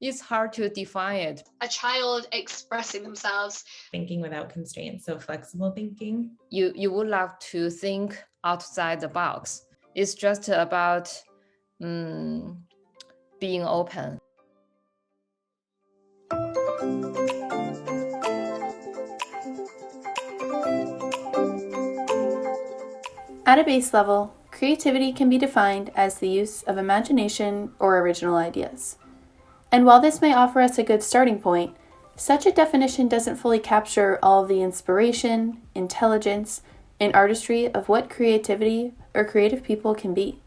It's hard to define it. A child expressing themselves. Thinking without constraints, so flexible thinking. You would love to think outside the box. It's just about being open. At a base level, creativity can be defined as the use of imagination or original ideas. And while this may offer us a good starting point, such a definition doesn't fully capture all of the inspiration, intelligence, and artistry of what creativity or creative people can be.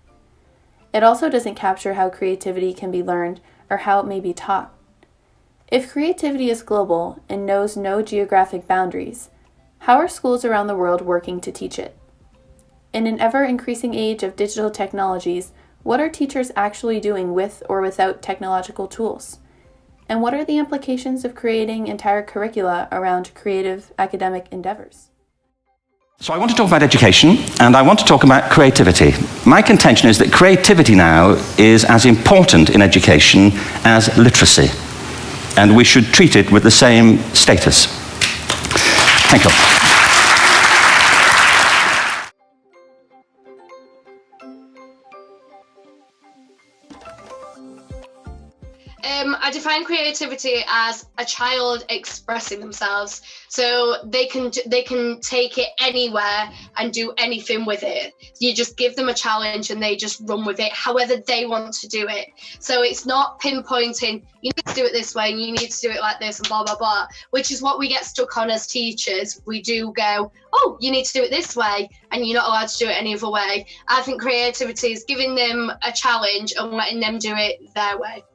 It also doesn't capture how creativity can be learned or how it may be taught. If creativity is global and knows no geographic boundaries, how are schools around the world working to teach it? In an ever-increasing age of digital technologies, what are teachers actually doing with or without technological tools? And what are the implications of creating entire curricula around creative academic endeavors? So I want to talk about education, and I want to talk about creativity. My contention is that creativity now is as important in education as literacy, and we should treat it with the same status. Thank you. I define creativity as a child expressing themselves, so they can take it anywhere and do anything with it. You just give them a challenge and they just run with it however they want to do it. So it's not pinpointing, you need to do it this way and you need to do it like this and blah blah blah, which is what we get stuck on as teachers. We do go, oh, you need to do it this way and you're not allowed to do it any other way. I think creativity is giving them a challenge and letting them do it their way.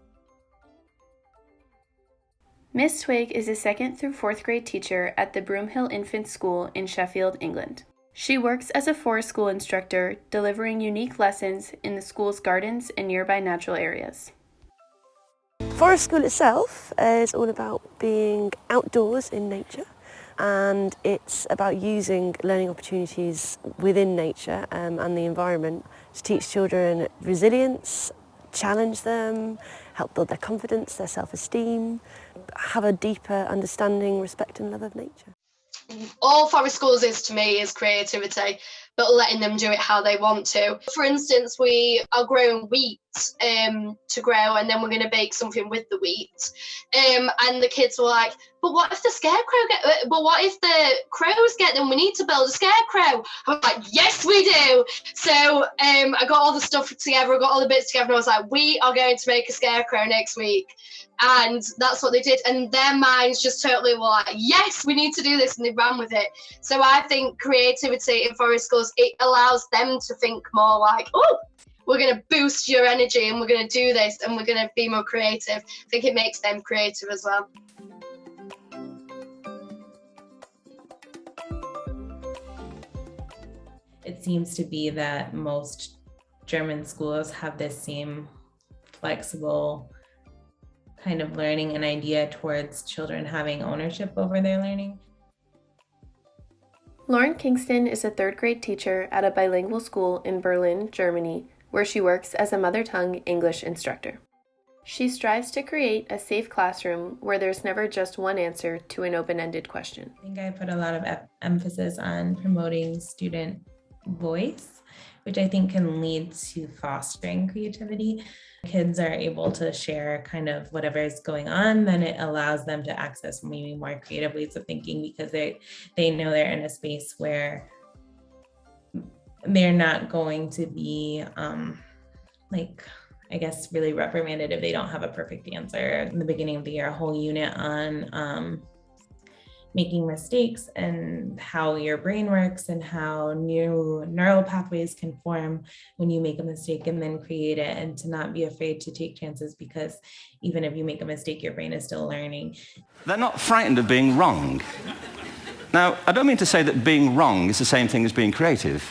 Miss Twig is a 2nd through 4th grade teacher at the Broomhill Infant School in Sheffield, England. She works as a forest school instructor, delivering unique lessons in the school's gardens and nearby natural areas. Forest School itself is all about being outdoors in nature, and it's about using learning opportunities within nature and the environment to teach children resilience, challenge them, help build their confidence, their self-esteem, have a deeper understanding, respect and love of nature. All forest schools is to me is creativity, but letting them do it how they want to. For instance, we are growing wheat to grow, and then we're going to bake something with the wheat. And the kids were like, but what if the scarecrow but what if the crows get them? We need to build a scarecrow. I was like, yes, we do. So I got all the stuff together, I got all the bits together, and I was like, we are going to make a scarecrow next week. And that's what they did. And their minds just totally were like, yes, we need to do this. And they ran with it. So I think creativity in forest schools, it allows them to think more like, oh, we're going to boost your energy and we're going to do this and we're going to be more creative. I think it makes them creative as well. It seems to be that most German schools have this same flexible kind of learning and idea towards children having ownership over their learning. Lauren Kingston is a 3rd grade teacher at a bilingual school in Berlin, Germany, where she works as a mother tongue English instructor. She strives to create a safe classroom where there's never just one answer to an open-ended question. I think I put a lot of emphasis on promoting student voice, which I think can lead to fostering creativity. Kids are able to share kind of whatever is going on, then it allows them to access maybe more creative ways of thinking because they know they're in a space where they're not going to be really reprimanded if they don't have a perfect answer. In the beginning of the year, a whole unit on making mistakes and how your brain works and how new neural pathways can form when you make a mistake and then create it, and to not be afraid to take chances because even if you make a mistake, your brain is still learning. They're not frightened of being wrong. Now, I don't mean to say that being wrong is the same thing as being creative.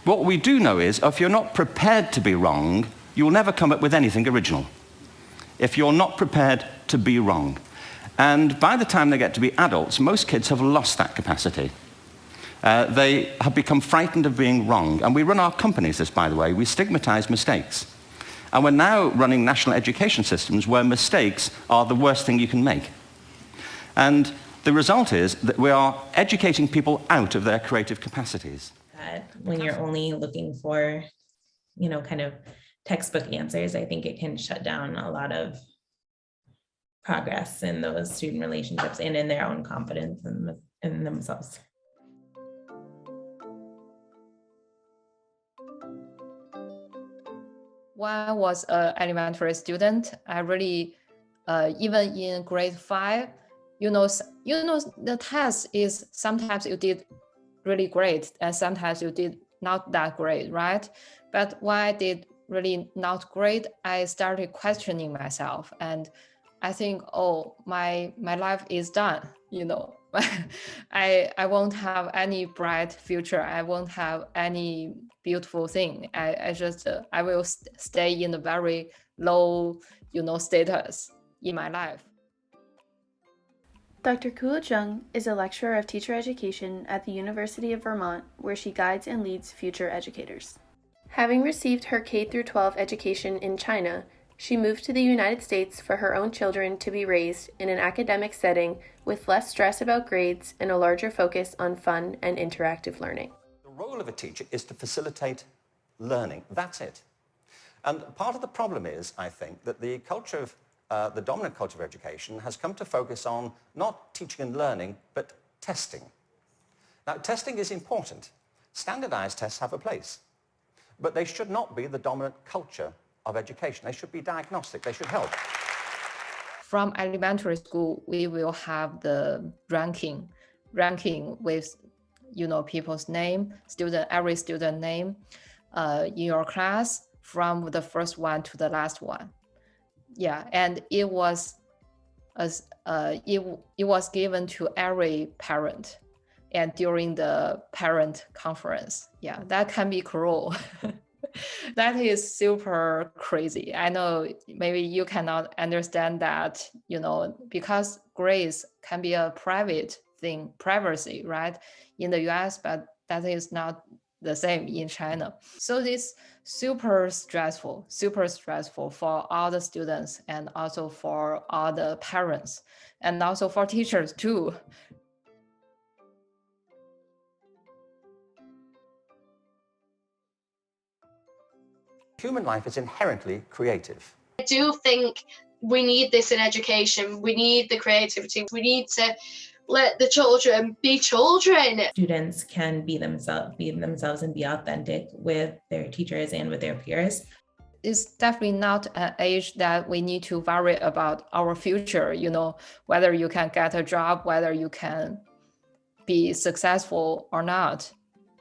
What we do know is if you're not prepared to be wrong, you'll never come up with anything original. If you're not prepared to be wrong. And by the time they get to be adults, most kids have lost that capacity. They have become frightened of being wrong. And we run our companies this, by the way. We stigmatize mistakes. And we're now running national education systems where mistakes are the worst thing you can make. And the result is that we are educating people out of their creative capacities. That when you're only looking for, kind of textbook answers, I think it can shut down a lot of progress in those student relationships and in their own confidence in themselves. When I was an elementary student, I really, even in grade 5, the test is sometimes you did really great and sometimes you did not that great, right? But when I did really not great, I started questioning myself, and I think, oh, my life is done. I won't have any bright future. I won't have any beautiful thing. I will stay in a very low, status in my life. Dr. Kuo Jung is a lecturer of teacher education at the University of Vermont, where she guides and leads future educators. Having received her K-12 education in China, she moved to the United States for her own children to be raised in an academic setting with less stress about grades and a larger focus on fun and interactive learning. The role of a teacher is to facilitate learning. That's it. And part of the problem is, I think, that the dominant culture of education has come to focus on not teaching and learning, but testing. Now, testing is important. Standardized tests have a place, but they should not be the dominant culture of education. They should be diagnostic. They should help. From elementary school, we will have the ranking with, people's name, every student name in your class from the first one to the last one. Yeah, and it was given to every parent, and during the parent conference. Yeah, that can be cruel. That is super crazy. I know maybe you cannot understand that, because grades can be a private thing, privacy, right? In the US, but that is not the same in China. So this super stressful for all the students and also for all the parents and also for teachers too. Human life is inherently creative. I do think we need this in education. We need the creativity. We need to let the children be children. Students can be themselves and be authentic with their teachers and with their peers. It's definitely not an age that we need to worry about our future, whether you can get a job, whether you can be successful or not.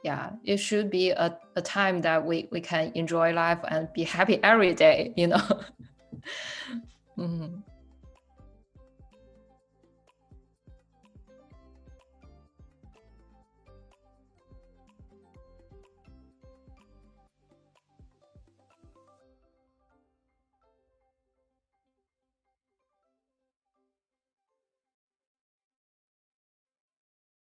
Yeah, it should be a time that we can enjoy life and be happy every day, Mm-hmm.